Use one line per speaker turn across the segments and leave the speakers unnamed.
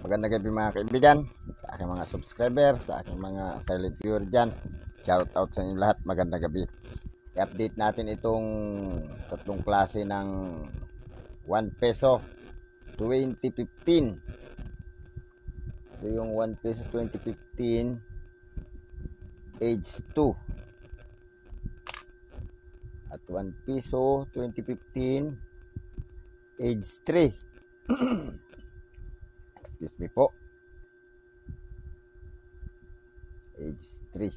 Magandang gabi mga kaibigan, sa aking mga subscriber, sa aking mga silent viewer dyan. Shout out sa inyo lahat, magandang gabi. I-update natin itong tatlong klase ng 1 peso 2015. Ito yung 1 peso 2015 age 2 at 1 peso 2015 age 3. Excuse me po, age 3.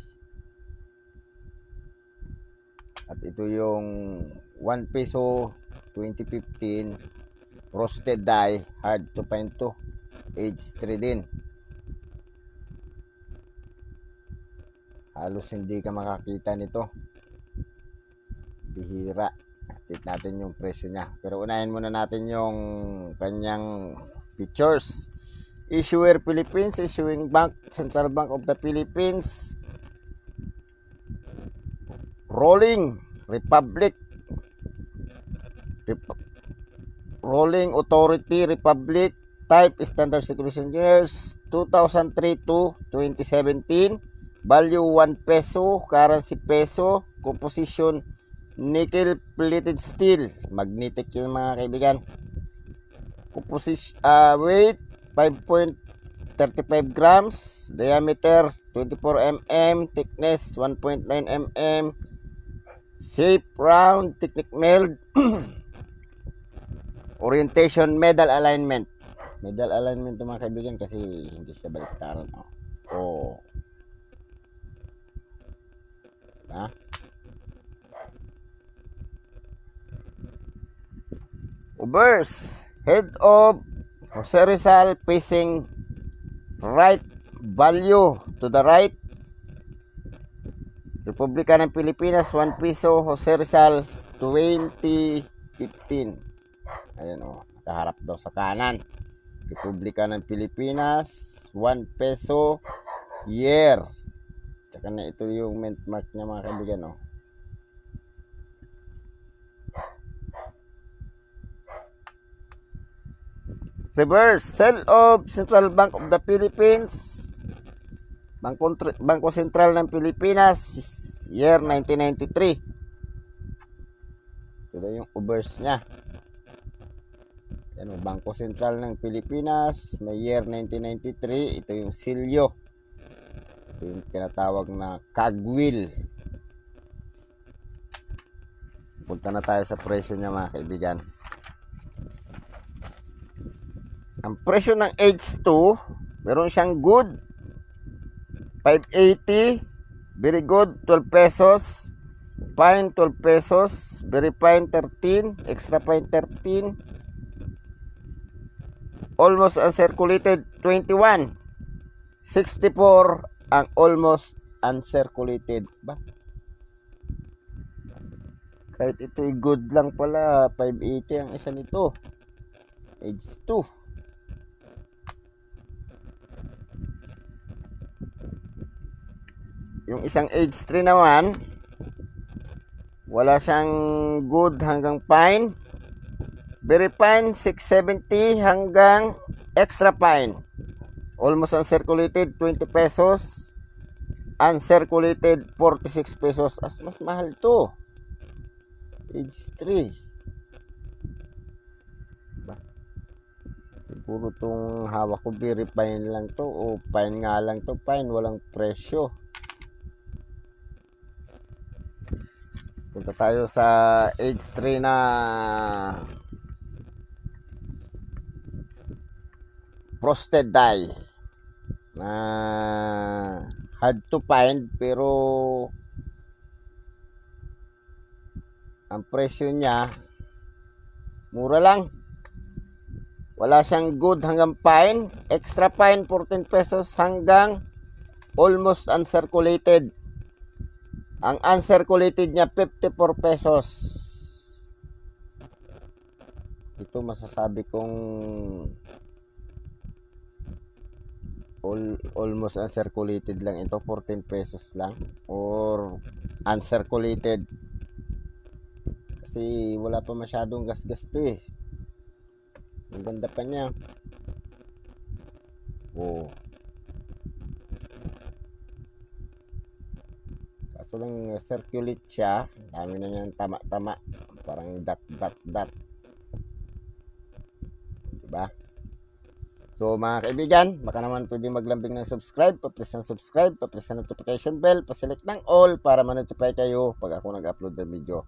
At ito yung 1 peso 2015 roasted die, hard to find to, age 3 din. Halos hindi ka makakita nito, bihira. Update natin yung presyo niya, pero unahin muna natin yung kanyang features. Issuer Philippines, issuing bank Central Bank of the Philippines. Rolling Republic, Rolling Authority Republic. Type Standard Circulation Years 2003 to 2017. Value 1 peso, currency peso, composition nickel plated steel, magnetic yun mga kaibigan. Composition weight 5.35 grams, diameter 24 mm, thickness 1.9 mm, shape round, technique mild. Orientation medal alignment. Medal alignment mga kaibigan kasi hindi siya baliktaran. Oh. Ha? Obverse, head of Jose Rizal facing right, value to the right. Republika ng Pilipinas 1 peso Jose Rizal 2015. Ayan o, nakaharap daw sa kanan. Republika ng Pilipinas 1 peso year. Tsaka na ito yung mint mark niya mga kaibigan o. Reverse, sale of Central Bank of the Philippines, Bangko Sentral ng Pilipinas, year 1993. Ito yung obverse niya. Yan, Bangko Sentral ng Pilipinas, may year 1993. Ito yung silyo. Ito yung tinatawag na cogwheel. Punta na tayo sa presyo niya mga kaibigan. Ang presyo ng age 2, meron siyang good 580, very good 12 pesos, fine 12 pesos, very fine 13, extra fine 13, almost uncirculated 21, 64 ang almost uncirculated. Ba? Kahit ito'y good lang pala, 580 ang isa nito, age 2. Yung isang age 3 naman, wala siyang good hanggang fine. Very fine 670 hanggang extra fine. Almost uncirculated 20 pesos. Uncirculated 46 pesos. Mas mahal to. Age 3. Siguro tong hawak ko very fine lang to, o fine nga lang to, fine, walang presyo. Punta tayo sa age 3 na frosted die na hard to find, pero ang presyo niya mura lang. Wala siyang good hanggang fine, extra fine 14 pesos hanggang almost uncirculated. Ang uncirculated niya 54 pesos. Ito masasabi kong almost uncirculated lang ito, 14 pesos lang, or uncirculated kasi wala pa masyadong gas-gas to eh. Ang ganda pa niya. Oh. Kaso lang circulate siya. Dami na niyang tama-tama. Parang dot. Diba? So mga kaibigan, baka naman pwede maglambing ng subscribe, pa-press ng subscribe, pa-press ng notification bell, pa-select ng all para ma-notify kayo pag ako nag-upload ng video.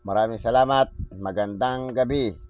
Maraming salamat. Magandang gabi.